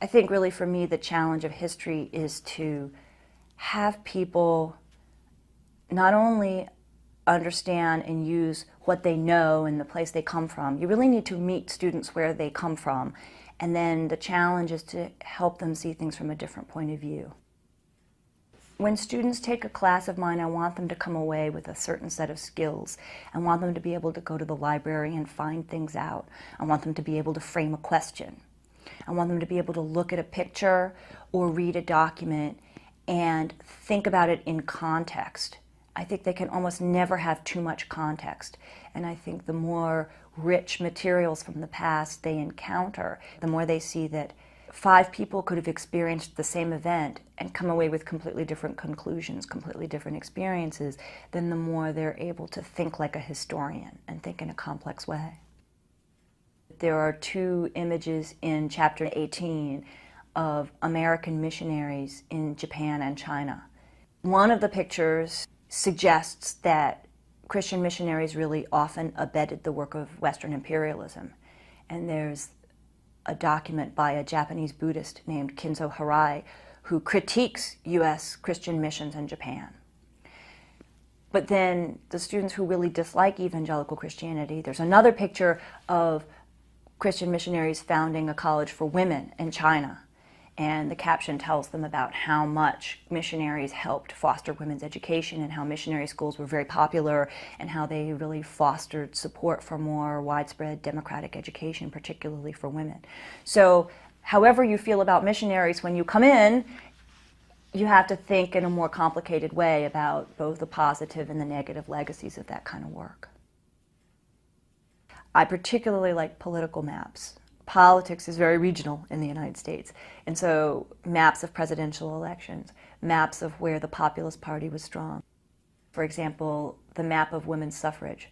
I think really for me the challenge of history is to have people not only understand and use what they know and the place they come from. You really need to meet students where they come from. And then the challenge is to help them see things from a different point of view. When students take a class of mine, I want them to come away with a certain set of skills. I want them to be able to go to the library and find things out. I want them to be able to frame a question. I want them to be able to look at a picture or read a document and think about it in context. I think they can almost never have too much context. And I think the more rich materials from the past they encounter, the more they see that 5 people could have experienced the same event and come away with completely different conclusions, completely different experiences, then the more they're able to think like a historian and think in a complex way. There are 2 images in chapter 18 of American missionaries in Japan and China. One of the pictures suggests that Christian missionaries really often abetted the work of Western imperialism. And there's a document by a Japanese Buddhist named Kinzo Harai who critiques U.S. Christian missions in Japan. But then the students who really dislike evangelical Christianity, there's another picture of Christian missionaries founding a college for women in China. And the caption tells them about how much missionaries helped foster women's education and how missionary schools were very popular and how they really fostered support for more widespread democratic education, particularly for women. So however you feel about missionaries when you come in, you have to think in a more complicated way about both the positive and the negative legacies of that kind of work. I particularly like political maps. Politics is very regional in the United States, and so maps of presidential elections, maps of where the Populist Party was strong. For example, the map of women's suffrage.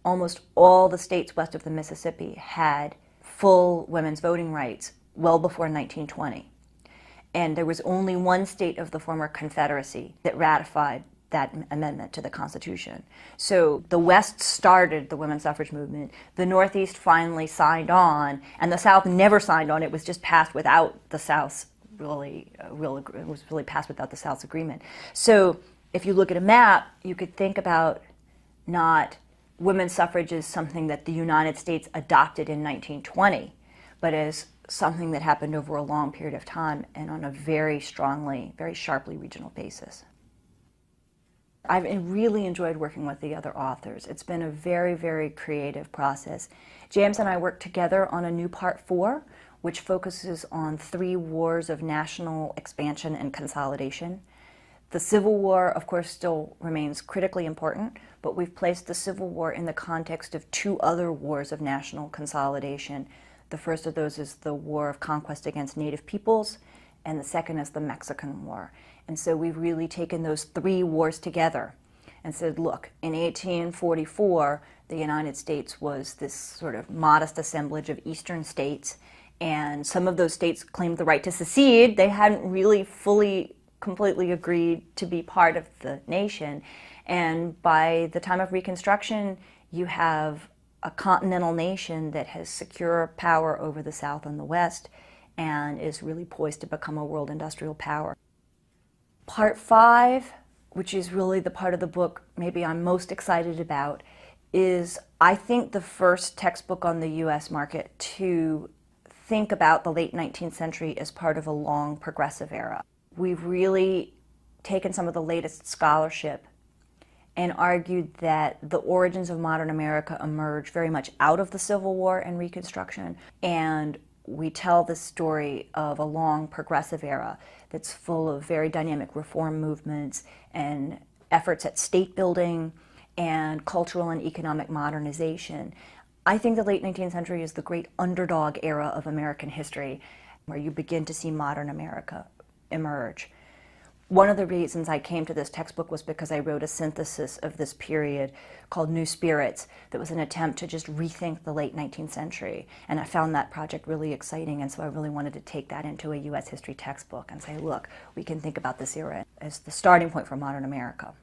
Almost all the states west of the Mississippi had full women's voting rights well before 1920. And there was only one state of the former Confederacy that ratified that amendment to the Constitution. So the West started the women's suffrage movement, the Northeast finally signed on, and the South never signed on. It was just passed without the South's it was really passed without the South's agreement. So if you look at a map, you could think about not women's suffrage as something that the United States adopted in 1920, but as something that happened over a long period of time and on a very sharply regional basis. I've really enjoyed working with the other authors. It's been a very, very creative process. James and I worked together on a new Part 4, which focuses on 3 wars of national expansion and consolidation. The Civil War, of course, still remains critically important, but we've placed the Civil War in the context of 2 other wars of national consolidation. The first of those is the War of Conquest against Native peoples, and the second is the Mexican War. And so we've really taken those 3 wars together and said, look, in 1844, the United States was this sort of modest assemblage of eastern states, and some of those states claimed the right to secede. They hadn't really completely agreed to be part of the nation. And by the time of Reconstruction, you have a continental nation that has secure power over the South and the West and is really poised to become a world industrial power. Part 5, which is really the part of the book maybe I'm most excited about, is I think the first textbook on the U.S. market to think about the late 19th century as part of a long progressive era. We've really taken some of the latest scholarship and argued that the origins of modern America emerge very much out of the Civil War and Reconstruction, and we tell the story of a long progressive era that's full of very dynamic reform movements and efforts at state building and cultural and economic modernization. I think the late 19th century is the great underdog era of American history, where you begin to see modern America emerge. One of the reasons I came to this textbook was because I wrote a synthesis of this period called New Spirits that was an attempt to just rethink the late 19th century. And I found that project really exciting, and so I really wanted to take that into a U.S. history textbook and say, look, we can think about this era as the starting point for modern America.